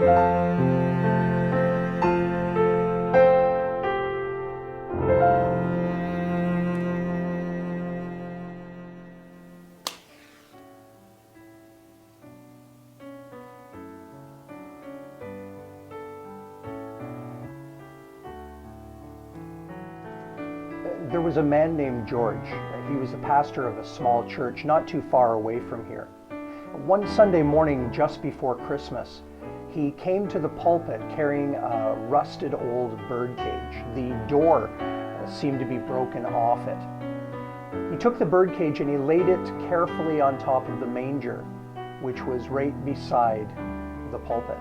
There was a man named George. He was the pastor of a small church not too far away from here. One Sunday morning just before Christmas, he came to the pulpit carrying a rusted old birdcage. The door seemed to be broken off it. He took the birdcage and he laid it carefully on top of the manger, which was right beside the pulpit.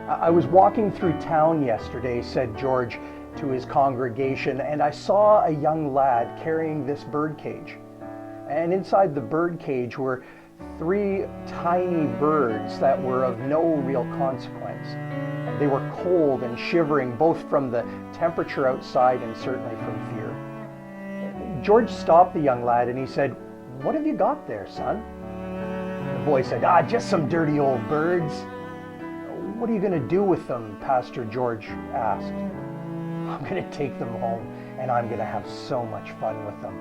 "I was walking through town yesterday," said George to his congregation, "and I saw a young lad carrying this birdcage. And inside the birdcage were 3 tiny birds that were of no real consequence. They were cold and shivering, both from the temperature outside and certainly from fear." George stopped the young lad and he said, "What have you got there, son?" The boy said, "Just some dirty old birds." "What are you going to do with them?" Pastor George asked. "I'm going to take them home and I'm going to have so much fun with them.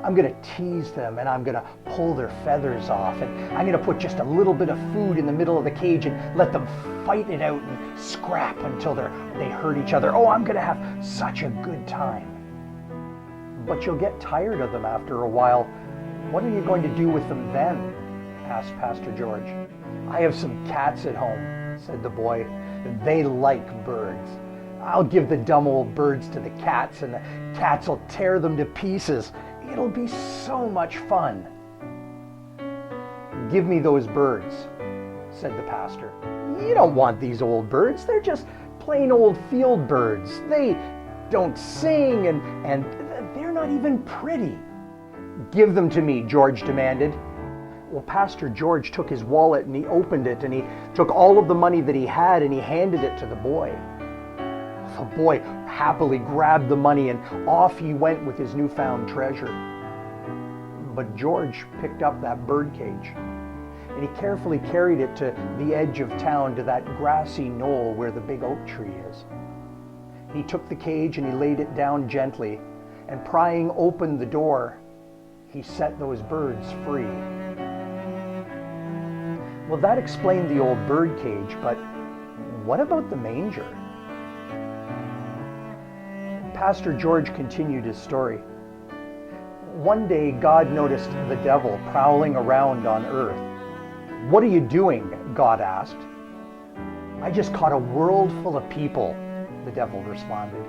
I'm going to tease them and I'm going to pull their feathers off, and I'm going to put just a little bit of food in the middle of the cage and let them fight it out and scrap until they hurt each other. Oh, I'm going to have such a good time." "But you'll get tired of them after a while. What are you going to do with them then?" asked Pastor George. "I have some cats at home," said the boy. "They like birds. I'll give the dumb old birds to the cats and the cats will tear them to pieces. It'll be so much fun." "Give me those birds," said the pastor. "You don't want these old birds. They're just plain old field birds. They don't sing and they're not even pretty." "Give them to me," George demanded. Well, Pastor George took his wallet and he opened it and he took all of the money that he had and he handed it to the boy. The boy happily grabbed the money and off he went with his newfound treasure. But George picked up that birdcage and he carefully carried it to the edge of town, to that grassy knoll where the big oak tree is. He took the cage and he laid it down gently, and prying open the door, he set those birds free. Well, that explained the old birdcage, but what about the manger? Pastor George continued his story. One day, God noticed the devil prowling around on earth. "What are you doing?" God asked. "I just caught a world full of people," the devil responded.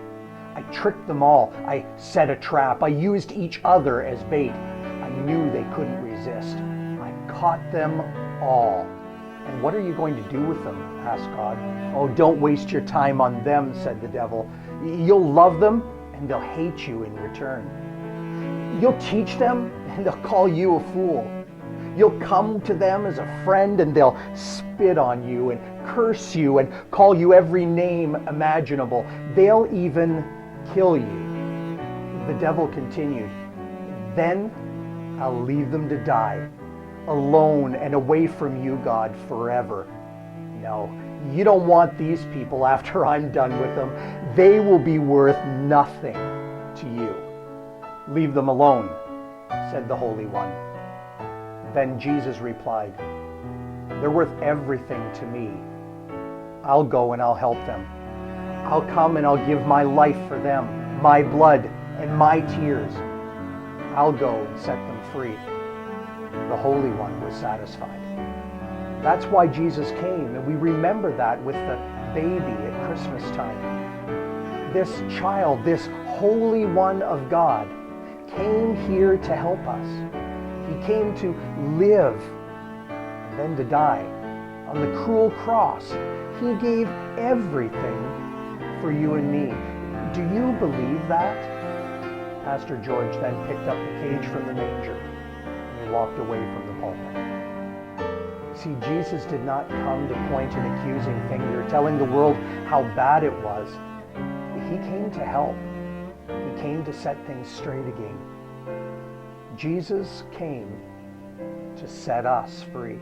"I tricked them all. I set a trap. I used each other as bait. I knew they couldn't resist. I caught them all." "And what are you going to do with them?" asked God. "Oh, don't waste your time on them," said the devil. "You'll love them and they'll hate you in return. You'll teach them and they'll call you a fool. You'll come to them as a friend and they'll spit on you and curse you and call you every name imaginable. They'll even kill you." The devil continued, "Then I'll leave them to die, alone and away from you, God, forever. No, you don't want these people after I'm done with them. They will be worth nothing to you. Leave them alone," said the Holy One. Then Jesus replied, "They're worth everything to me. I'll go and I'll help them. I'll come and I'll give my life for them, my blood and my tears. I'll go and set them free." The Holy One was satisfied. That's why Jesus came, and we remember that with the baby at Christmas time. This child, this Holy One of God, came here to help us. He came to live and then to die. On the cruel cross, he gave everything for you and me. Do you believe that? Pastor George then picked up the cage from the manger and he walked away from the pulpit. See, Jesus did not come to point an accusing finger, telling the world how bad it was. He came to help. He came to set things straight again. Jesus came to set us free.